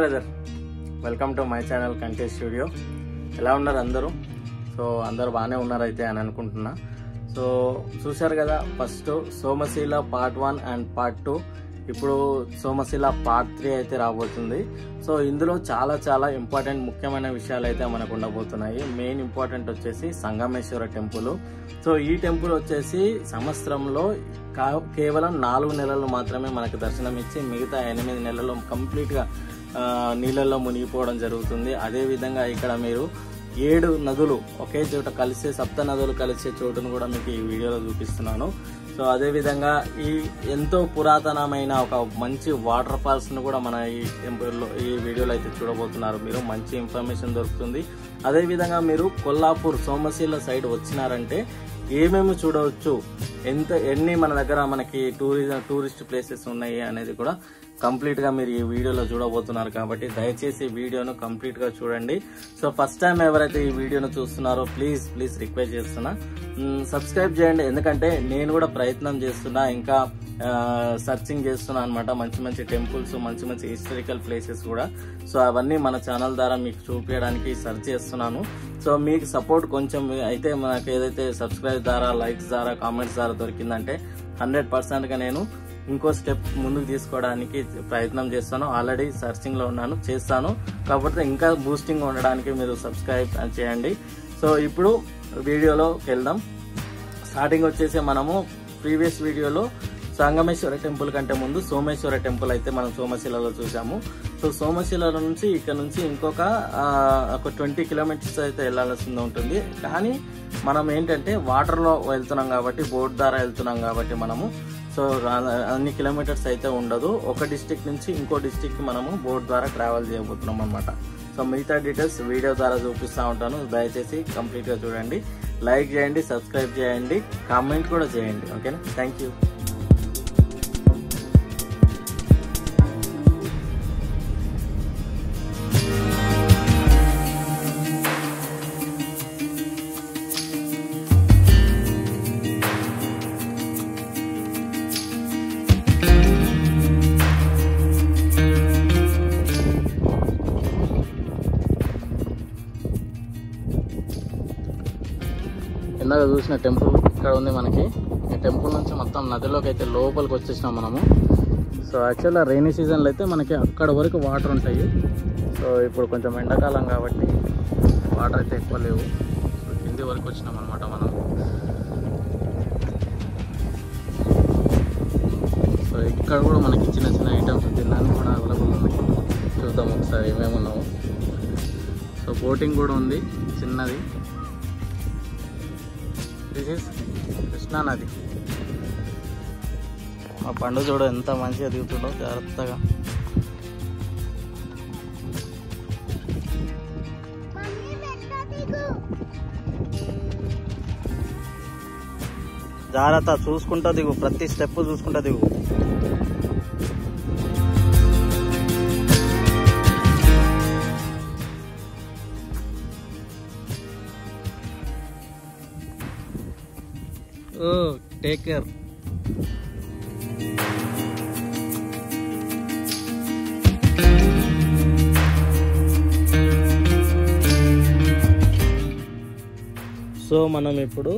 Brother, welcome to my channel contest studio. ఎలా ఉన్నారు అందరూ? సో అందరూ బాగానే ఉన్నారు అయితే అని అనుకుంటున్నా. సో చూశారు కదా, first Somasila part 1 and part 2, ఇప్పుడు సోమశీల పార్ట్ 3 అయితే రాబోతుంది. సో ఇందులో చాలా ఇంపార్టెంట్ ముఖ్యమైన విషయాలు అయితే మనకు ఉండబోతున్నాయి. మెయిన్ ఇంపార్టెంట్ వచ్చేసి సంగమేశ్వర టెంపుల్. సో ఈ టెంపుల్ వచ్చేసి సంవత్సరంలో కేవలం 4 నెలలు మాత్రమే మనకు దర్శనం ఇచ్చి మిగతా 8 నెలలు కంప్లీట్గా నీళ్ళల్లో మునిగిపోవడం జరుగుతుంది. అదేవిధంగా ఇక్కడ మీరు 7 నదులు ఒకే చోట కలిసే, సప్త నదులు కలిసే చోటును కూడా మీకు ఈ వీడియోలో చూపిస్తున్నాను. సో అదేవిధంగా ఈ ఎంతో పురాతనమైన ఒక మంచి వాటర్ ఫాల్స్ ను కూడా మన ఈ టెంపుల్లో ఈ వీడియోలో అయితే చూడబోతున్నారు. మీరు మంచి ఇన్ఫర్మేషన్ దొరుకుతుంది. అదేవిధంగా మీరు కొల్లాపూర్ సోమశీల సైడ్ వచ్చినారంటే ఏమేమి చూడవచ్చు, ఎన్ని మన దగ్గర మనకి టూరిస్ట్ ప్లేసెస్ ఉన్నాయి అనేది కూడా కంప్లీట్ గా మీరు ఈ వీడియోలో చూడబోతున్నారు. కాబట్టి దయచేసి ఈ వీడియోను కంప్లీట్ గా చూడండి. సో ఫస్ట్ టైం ఎవరైతే ఈ వీడియోను చూస్తున్నారో ప్లీజ్ రిక్వెస్ట్ చేస్తున్నా, సబ్స్క్రైబ్ చేయండి. ఎందుకంటే నేను కూడా ప్రయత్నం చేస్తున్నా, ఇంకా సర్చింగ్ చేస్తున్నా అనమాట. మంచి టెంపుల్స్, మంచి హిస్టారికల్ ప్లేసెస్ కూడా. సో అవన్నీ మన ఛానల్ ద్వారా మీకు చూపించడానికి సర్చ్ చేస్తున్నాను. సో మీకు సపోర్ట్ కొంచెం అయితే మనకు ఏదైతే సబ్స్క్రైబ్ ద్వారా, లైక్స్ ద్వారా, కామెంట్స్ ద్వారా దొరికిందంటే 100% గా నేను ఇంకో స్టెప్ ముందుకు తీసుకోవడానికి ప్రయత్నం చేస్తాను. ఆల్రెడీ సర్చింగ్ లో ఉన్నాను, చేస్తాను. కాకపోతే ఇంకా బూస్టింగ్ ఉండడానికి మీరు సబ్స్క్రైబ్ చేయండి. సో ఇప్పుడు వీడియోలోకి వెళ్దాం. స్టార్టింగ్ వచ్చేసి మనము ప్రీవియస్ వీడియోలో సంగమేశ్వర టెంపుల్ కంటే ముందు సోమేశ్వర టెంపుల్ అయితే మనం సోమశిలలో చూసాము. సో సోమశిల నుంచి ఇక్కడ నుంచి ఇంకొక 20 కిలోమీటర్స్ అయితే వెళ్లాల్సి ఉంటుంది. కానీ మనం ఏంటంటే వాటర్ లో వెళ్తున్నాం కాబట్టి, బోట్ ద్వారా వెళ్తున్నాం కాబట్టి మనము సో అన్ని కిలోమీటర్స్ అయితే ఉండదు. ఒక డిస్టిక్ నుంచి ఇంకో డిస్టిక్ కి మనము బోట్ ద్వారా ట్రావెల్ చేయబోతున్నాం అనమాట. సో మిగతా డీటెయిల్స్ వీడియో ద్వారా చూపిస్తూ ఉంటాను. దయచేసి కంప్లీట్ గా చూడండి, లైక్ చేయండి, సబ్స్క్రైబ్ చేయండి, కామెంట్ కూడా చేయండి. ఓకేనా? Thank you. ఇందాక చూసిన టెంపుల్ ఇక్కడ ఉంది మనకి. ఈ టెంపుల్ నుంచి మొత్తం నదిలోకి అయితే లోపలికి వచ్చేసినాం మనము. సో యాక్చువల్గా రైనీ సీజన్లో అయితే మనకి అక్కడ వరకు వాటర్ ఉంటాయి. సో ఇప్పుడు కొంచెం ఎండాకాలం కాబట్టి వాటర్ అయితే ఎక్కువ లేవు. సో కింది వరకు వచ్చినాం అనమాట మనం. సో ఇక్కడ కూడా మనకి చిన్న ఐటమ్స్ తినడానికి కూడా అవైలబుల్ ఉన్నాయి. చూద్దాం ఒకసారి ఏమేమి ఉన్నాము. సో బోటింగ్ కూడా ఉంది చిన్నది. దిస్ ఈస్ కృష్ణా నది. మా పండు చూడ ఎంత మంచిగా దిగుతుండో, జాగ్రత్తగా. జాగ్రత్త, చూసుకుంటా దిగు, ప్రతి స్టెప్ చూసుకుంటా దిగు. Take care. సో మనం ఇప్పుడు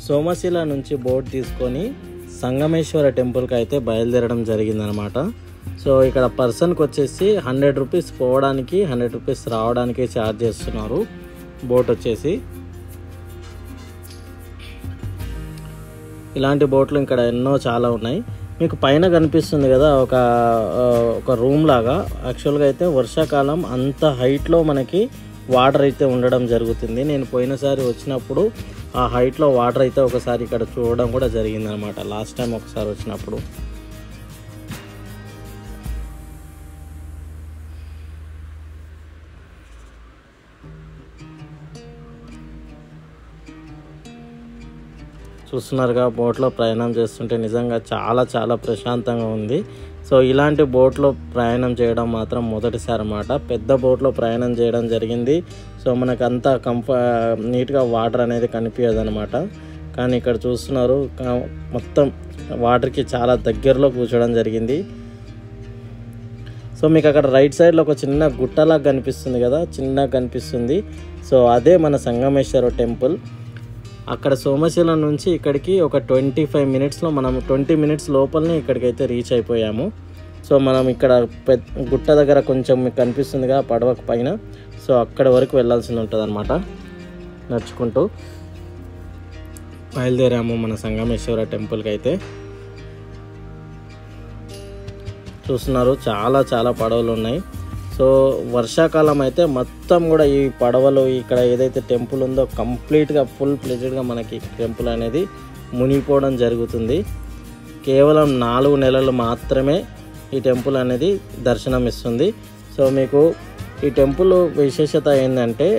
సోమశిల నుంచి బోట్ తీసుకొని సంగమేశ్వర టెంపుల్కి అయితే బయలుదేరడం జరిగిందనమాట. సో ఇక్కడ పర్సన్కి వచ్చేసి 100 రూపీస్ పోవడానికి, 100 రూపీస్ రావడానికి ఛార్జ్ చేస్తున్నారు. బోట్ వచ్చేసి ఇలాంటి బోట్లు ఇక్కడ ఎన్నో చాలా ఉన్నాయి. మీకు పైన కనిపిస్తుంది కదా ఒక రూమ్ లాగా. యాక్చువల్గా అయితే వర్షాకాలం అంత హైట్లో మనకి వాటర్ అయితే ఉండడం జరుగుతుంది. నేను పోయినసారి వచ్చినప్పుడు ఆ హైట్లో వాటర్ అయితే ఒకసారి ఇక్కడ చూడడం కూడా జరిగింది అనమాట, లాస్ట్ టైం ఒకసారి వచ్చినప్పుడు. చూస్తున్నారుగా, బోట్లో ప్రయాణం చేస్తుంటే నిజంగా చాలా ప్రశాంతంగా ఉంది. సో ఇలాంటి బోట్లో ప్రయాణం చేయడం మాత్రం మొదటిసారి అన్నమాట. పెద్ద బోట్లో ప్రయాణం చేయడం జరిగింది. సో మనకు అంతా నీట్గా వాటర్ అనేది కనిపించదు అనమాట. కానీ ఇక్కడ చూస్తున్నారు, మొత్తం వాటర్కి చాలా దగ్గరలో కూర్చోవడం జరిగింది. సో మీకు అక్కడ రైట్ సైడ్లో ఒక చిన్న గుట్టలాగా కనిపిస్తుంది కదా, చిన్నగా కనిపిస్తుంది. సో అదే మన సంగమేశ్వర టెంపుల్. అక్కడ సోమశిల నుంచి ఇక్కడికి ఒక 25 మినిట్స్లో మనం 20 మినిట్స్ లోపలనే ఇక్కడికైతే రీచ్ అయిపోయాము. సో మనం ఇక్కడ గుట్ట దగ్గర కొంచెం మీకు కనిపిస్తుందిగా పడవకు పైన, సో అక్కడ వరకు వెళ్ళాల్సి ఉంటుంది అనమాట. నడుచుకుంటూ బయలుదేరాము మన సంగమేశ్వర టెంపుల్కి. అయితే చూస్తున్నారు చాలా చాలా పడవలు ఉన్నాయి. సో వర్షాకాలం అయితే మొత్తం కూడా ఈ పడవలు ఇక్కడ ఏదైతే టెంపుల్ ఉందో కంప్లీట్గా ఫుల్ ప్లెజెడ్గా మనకి టెంపుల్ అనేది మునిగిపోవడం జరుగుతుంది. కేవలం 4 నెలలు మాత్రమే ఈ టెంపుల్ అనేది దర్శనం ఇస్తుంది. సో మీకు ఈ టెంపుల్ విశేషత ఏంటంటే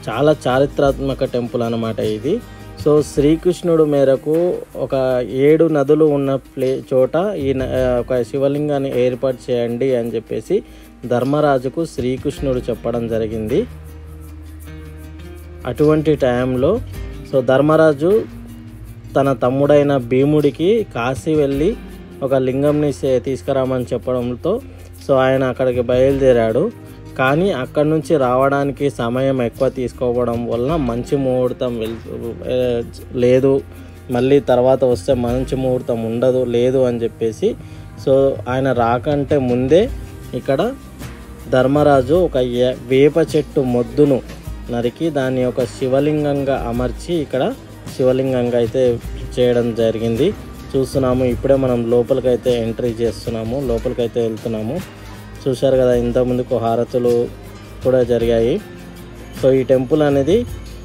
చాలా చారిత్రాత్మక టెంపుల్ అన్నమాట ఇది. సో శ్రీకృష్ణుడు మేరకు ఒక 7 నదులు ఉన్న చోట ఈ ఒక శివలింగాన్ని ఏర్పాటు చేయండి అని చెప్పేసి ధర్మరాజుకు శ్రీకృష్ణుడు చెప్పడం జరిగింది. అటువంటి టైంలో సో ధర్మరాజు తన తమ్ముడైన భీముడికి కాశీ వెళ్ళి ఒక లింగంని తీసుకురామని చెప్పడంతో సో ఆయన అక్కడికి బయలుదేరాడు. కానీ అక్కడి నుంచి రావడానికి సమయం ఎక్కువ తీసుకోవడం వలన మంచి ముహూర్తం లేదు, మళ్ళీ తర్వాత వస్తే మంచి ముహూర్తం ఉండదు లేదు అని చెప్పేసి సో ఆయన రాకంటే ముందే ఇక్కడ ధర్మరాజు ఒక వేప చెట్టు మొద్దును నరికి దాన్ని ఒక శివలింగంగా అమర్చి ఇక్కడ శివలింగంగా అయితే చేయడం జరిగింది. చూస్తున్నాము ఇప్పుడే మనం లోపలికైతే ఎంట్రీ చేస్తున్నాము, లోపలికైతే వెళ్తున్నాము. చూశారు కదా ఇంతకుముందుకు హారతులు కూడా జరిగాయి. సో ఈ టెంపుల్ అనేది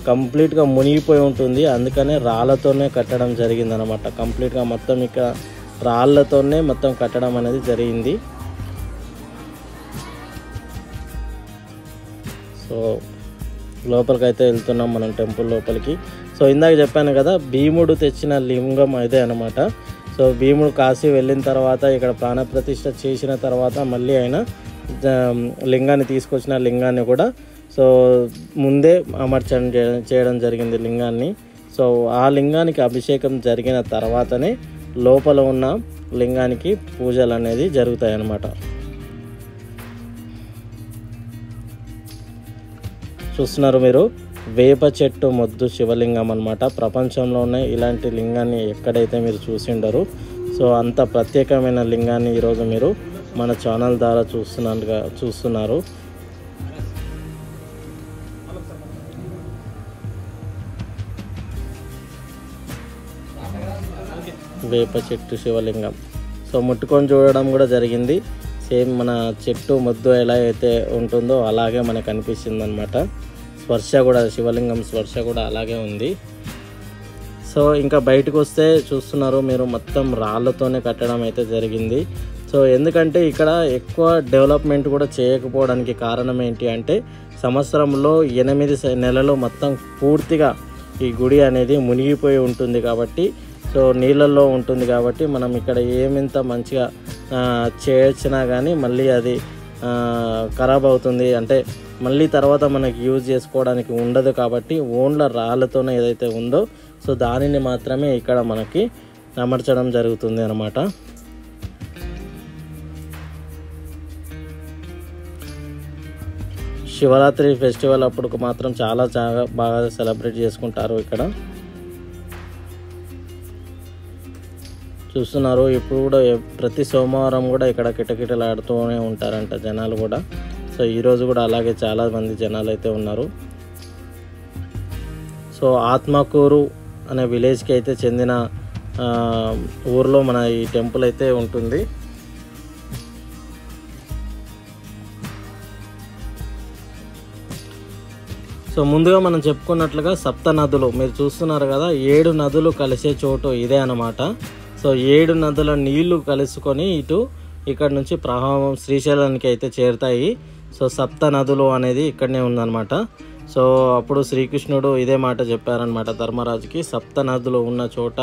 కంప్లీట్గా మునిగిపోయి ఉంటుంది, అందుకనే రాళ్ళతోనే కట్టడం జరిగిందనమాట. కంప్లీట్గా మొత్తం ఇక రాళ్ళతోనే మొత్తం కట్టడం అనేది జరిగింది. సో లోపలికైతే వెళ్తున్నాం మనం టెంపుల్ లోపలికి. సో ఇందాక చెప్పాను కదా భీముడు తెచ్చిన లింగం అదే అనమాట. సో భీముడు కాశీ వెళ్ళిన తర్వాత ఇక్కడ ప్రాణప్రతిష్ఠ చేసిన తర్వాత మళ్ళీ ఆయన లింగాన్ని తీసుకొచ్చిన లింగాన్ని కూడా సో ముందే అమర్చడం చేయడం జరిగింది లింగాన్ని. సో ఆ లింగానికి అభిషేకం జరిగిన తర్వాతనే లోపల ఉన్న లింగానికి పూజలు అనేది జరుగుతాయి అన్నమాట. చూస్తున్నారు మీరు వేప చెట్టు మొద్దు శివలింగం అన్నమాట. ప్రపంచంలోనే ఇలాంటి లింగాన్ని ఎక్కడైతే మీరు చూసిండరు. సో అంత ప్రత్యేకమైన లింగాన్ని ఈరోజు మీరు మన ఛానల్ ద్వారా చూస్తున్నారు. వేప చెట్టు శివలింగం సో ముట్టుకొని చూడడం కూడా జరిగింది. సేమ్ మన చెట్టు మొద్దు ఎలా అయితే ఉంటుందో అలాగే మనకు అనిపిస్తుంది అనమాట. స్పర్శ కూడా శివలింగం స్పర్శ కూడా అలాగే ఉంది. సో ఇంకా బయటకు వస్తే చూస్తున్నారు మీరు మొత్తం రాళ్ళతోనే కట్టడం అయితే జరిగింది. సో ఎందుకంటే ఇక్కడ ఎక్కువ డెవలప్మెంట్ కూడా చేయకపోవడానికి కారణం ఏంటి అంటే సంవత్సరంలో 8 నెలలు మొత్తం పూర్తిగా ఈ గుడి అనేది మునిగిపోయి ఉంటుంది కాబట్టి, సో నీళ్ళల్లో ఉంటుంది కాబట్టి మనం ఇక్కడ ఏమింత మంచిగా చేర్చినా కానీ మళ్ళీ అది ఖరాబ్ అవుతుంది, అంటే మళ్ళీ తర్వాత మనకి యూజ్ చేసుకోవడానికి ఉండదు. కాబట్టి ఓన్లీ రాళ్ళతోనే ఏదైతే ఉందో సో దానిని మాత్రమే ఇక్కడ మనకి అమర్చడం జరుగుతుంది అన్నమాట. శివరాత్రి ఫెస్టివల్ అప్పుడు మాత్రం చాలా బాగా సెలబ్రేట్ చేసుకుంటారు ఇక్కడ. చూస్తున్నారు ఇప్పుడు కూడా ప్రతి సోమవారం కూడా ఇక్కడ కిటకిటలాడుతూనే ఉంటారంట జనాలు కూడా. సో ఈరోజు కూడా అలాగే చాలామంది జనాలు అయితే ఉన్నారు. సో ఆత్మకూరు అనే విలేజ్కి అయితే చెందిన ఊర్లో మన ఈ టెంపుల్ అయితే ఉంటుంది. సో ముందుగా మనం చెప్పుకున్నట్లుగా సప్త నదులు మీరు చూస్తున్నారు కదా, 7 నదులు కలిసే చోటు ఇదే అన్నమాట. సో 7 నదుల నీళ్లు కలుసుకొని ఇక్కడ నుంచి ప్రవాహం శ్రీశైలానికి అయితే చేరుతాయి. సో సప్త నదులు అనేది ఇక్కడనే ఉందన్నమాట. సో అప్పుడు శ్రీకృష్ణుడు ఇదే మాట చెప్పారనమాట ధర్మరాజుకి, సప్త నదులు ఉన్న చోట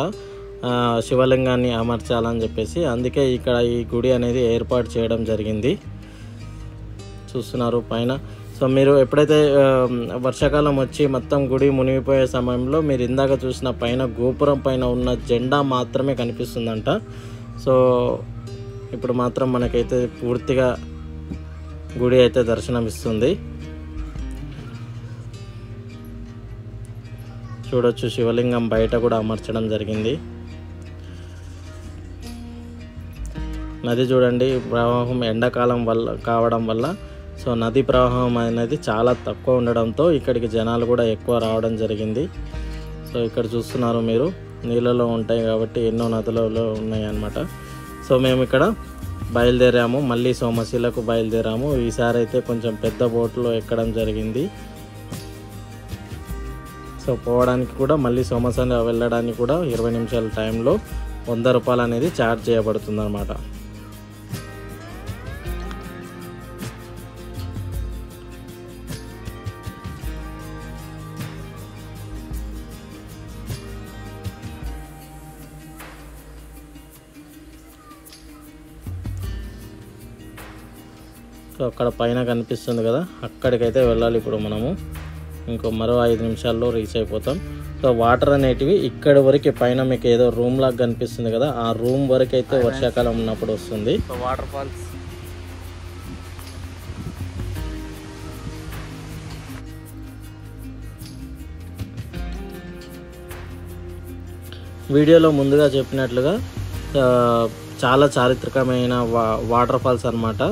శివలింగాన్ని అమర్చాలని చెప్పేసి. అందుకే ఇక్కడ ఈ గుడి అనేది ఏర్పాటు చేయడం జరిగింది. చూస్తున్నారు పైన. సో మీరు ఎప్పుడైతే వర్షాకాలం వచ్చి మొత్తం గుడి మునిగిపోయే సమయంలో మీరు ఇందాక చూసిన పైన గోపురం పైన ఉన్న జెండా మాత్రమే కనిపిస్తుందంట. సో ఇప్పుడు మాత్రం మనకైతే పూర్తిగా గుడి అయితే దర్శనం ఇస్తుంది. చూడొచ్చు శివలింగం బయట కూడా అమర్చడం జరిగింది. నది చూడండి, ప్రవాహం ఎండాకాలం కావడం వల్ల సో నది ప్రవాహం అనేది చాలా తక్కువ ఉండడంతో ఇక్కడికి జనాలు కూడా ఎక్కువ రావడం జరిగింది. సో ఇక్కడ చూస్తున్నారు మీరు, నీళ్ళలో ఉంటాయి కాబట్టి ఎన్నో నదులలో ఉన్నాయి అన్నమాట. సో మేము ఇక్కడ బయలుదేరాము, మళ్ళీ సోమశిలకు బయలుదేరాము. ఈసారి అయితే కొంచెం పెద్ద బోట్లో ఎక్కడం జరిగింది. సో పోవడానికి కూడా మళ్ళీ సోమశిల వెళ్ళడానికి కూడా 20 నిమిషాల టైంలో 100 రూపాయలు అనేది ఛార్జ్ చేయబడుతుంది అన్నమాట. సో అక్కడ పైన కనిపిస్తుంది కదా, అక్కడికైతే వెళ్ళాలి ఇప్పుడు మనము. మరో 5 నిమిషాల్లో రీచ్ అయిపోతాం. సో వాటర్ అనేటివి ఇక్కడ వరకు పైన మీకు ఏదో రూమ్ లాగా కనిపిస్తుంది కదా, ఆ రూమ్ వరకు అయితే వర్షాకాలం ఉన్నప్పుడు వస్తుంది. సో వాటర్ ఫాల్స్ వీడియోలో ముందుగా చెప్పినట్లుగా చాలా చారిత్రకమైన వాటర్ ఫాల్స్ అన్నమాట.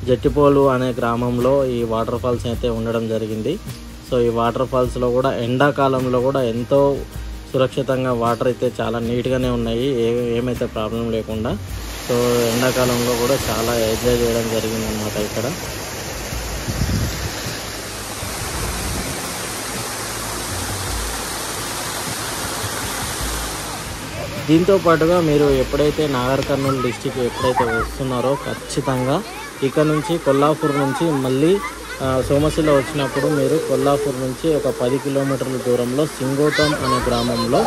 జట్టిపోలు అనే గ్రామంలో ఈ వాటర్ ఫాల్స్ అయితే ఉండడం జరిగింది. సో ఈ వాటర్ ఫాల్స్లో కూడా ఎండాకాలంలో కూడా ఎంతో సురక్షితంగా వాటర్ అయితే చాలా నీట్గానే ఉన్నాయి, ఏమైతే ప్రాబ్లం లేకుండా. సో ఎండాకాలంలో కూడా చాలా ఎంజాయ్ చేయడం జరిగింది అన్నమాట ఇక్కడ. దీంతో పాటుగా మీరు ఎప్పుడైతే నాగర్ కర్నూలు డిస్టిక్ ఎప్పుడైతే వస్తున్నారో ఖచ్చితంగా ఇక్కడ నుంచి కొల్లాపూర్ నుంచి మళ్ళీ సోమశిల వచ్చినప్పుడు మీరు కొల్లాపూర్ నుంచి ఒక 10 కిలోమీటర్ల దూరంలో సింగోటం అనే గ్రామంలో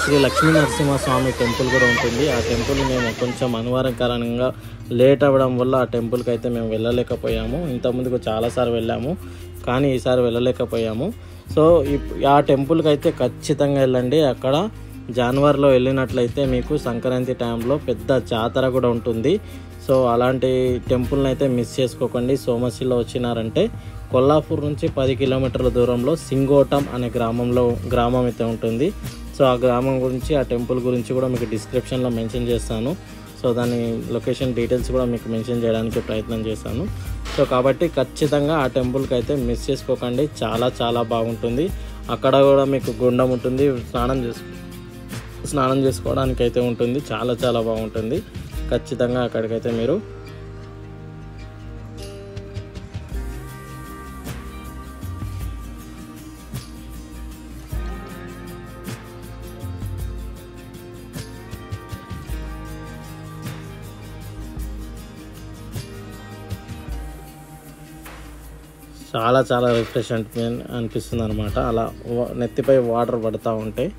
శ్రీ లక్ష్మీ నరసింహస్వామి టెంపుల్ కూడా ఉంటుంది. ఆ టెంపుల్ మేము కొంచెం అనివార్యకరంగా లేట్ అవ్వడం వల్ల ఆ టెంపుల్కి అయితే మేము వెళ్ళలేకపోయాము. ఇంతకుముందుకు చాలాసార్లు వెళ్ళాము కానీ ఈసారి వెళ్ళలేకపోయాము. సో ఆ టెంపుల్కి అయితే ఖచ్చితంగా వెళ్ళండి. అక్కడ జనవరిలో వెళ్ళినట్లయితే మీకు సంక్రాంతి టైంలో పెద్ద జాతర కూడా ఉంటుంది. సో అలాంటి టెంపుల్ని అయితే మిస్ చేసుకోకండి. సోమశిల వచ్చినారంటే కొల్లాపూర్ నుంచి 10 కిలోమీటర్ల దూరంలో సింగోటం అనే గ్రామం అయితే ఉంటుంది. సో ఆ గ్రామం గురించి, ఆ టెంపుల్ గురించి కూడా మీకు డిస్క్రిప్షన్లో మెన్షన్ చేస్తాను. సో దాని లొకేషన్ డీటెయిల్స్ కూడా మీకు మెన్షన్ చేయడానికి ప్రయత్నం చేస్తాను. సో కాబట్టి ఖచ్చితంగా ఆ టెంపుల్కి అయితే మిస్ చేసుకోకండి. చాలా చాలా బాగుంటుంది. అక్కడ కూడా మీకు గుండం ఉంటుంది, స్నానం చేసుకోవడానికి అయితే ఉంటుంది. చాలా చాలా బాగుంటుంది. ఖచ్చితంగా అక్కడికైతే మీరు చాలా చాలా రిఫ్రెష్మెంట్ అనిపిస్తుంది అనమాట. అలా నెత్తిపై వాటర్ పడుతూ ఉంటాయి.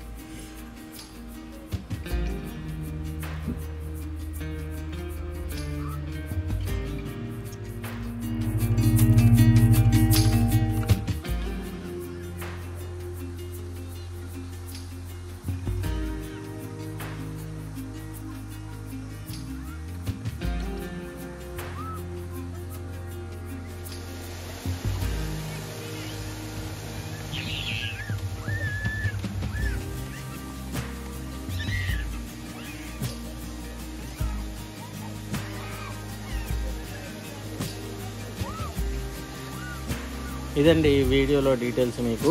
ఇదండి ఈ వీడియోలో డీటెయిల్స్. మీకు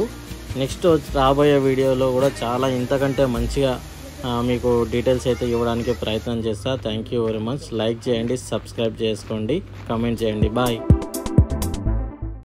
నెక్స్ట్ రాబోయే వీడియోలో కూడా చాలా ఇంతకంటే మంచిగా మీకు డీటెయిల్స్ అయితే ఇవ్వడానికి ప్రయత్నం చేస్తా. Thank you very much. Like చేయండి, సబ్స్క్రైబ్ చేసుకోండి, కామెంట్ చేయండి. బాయ్.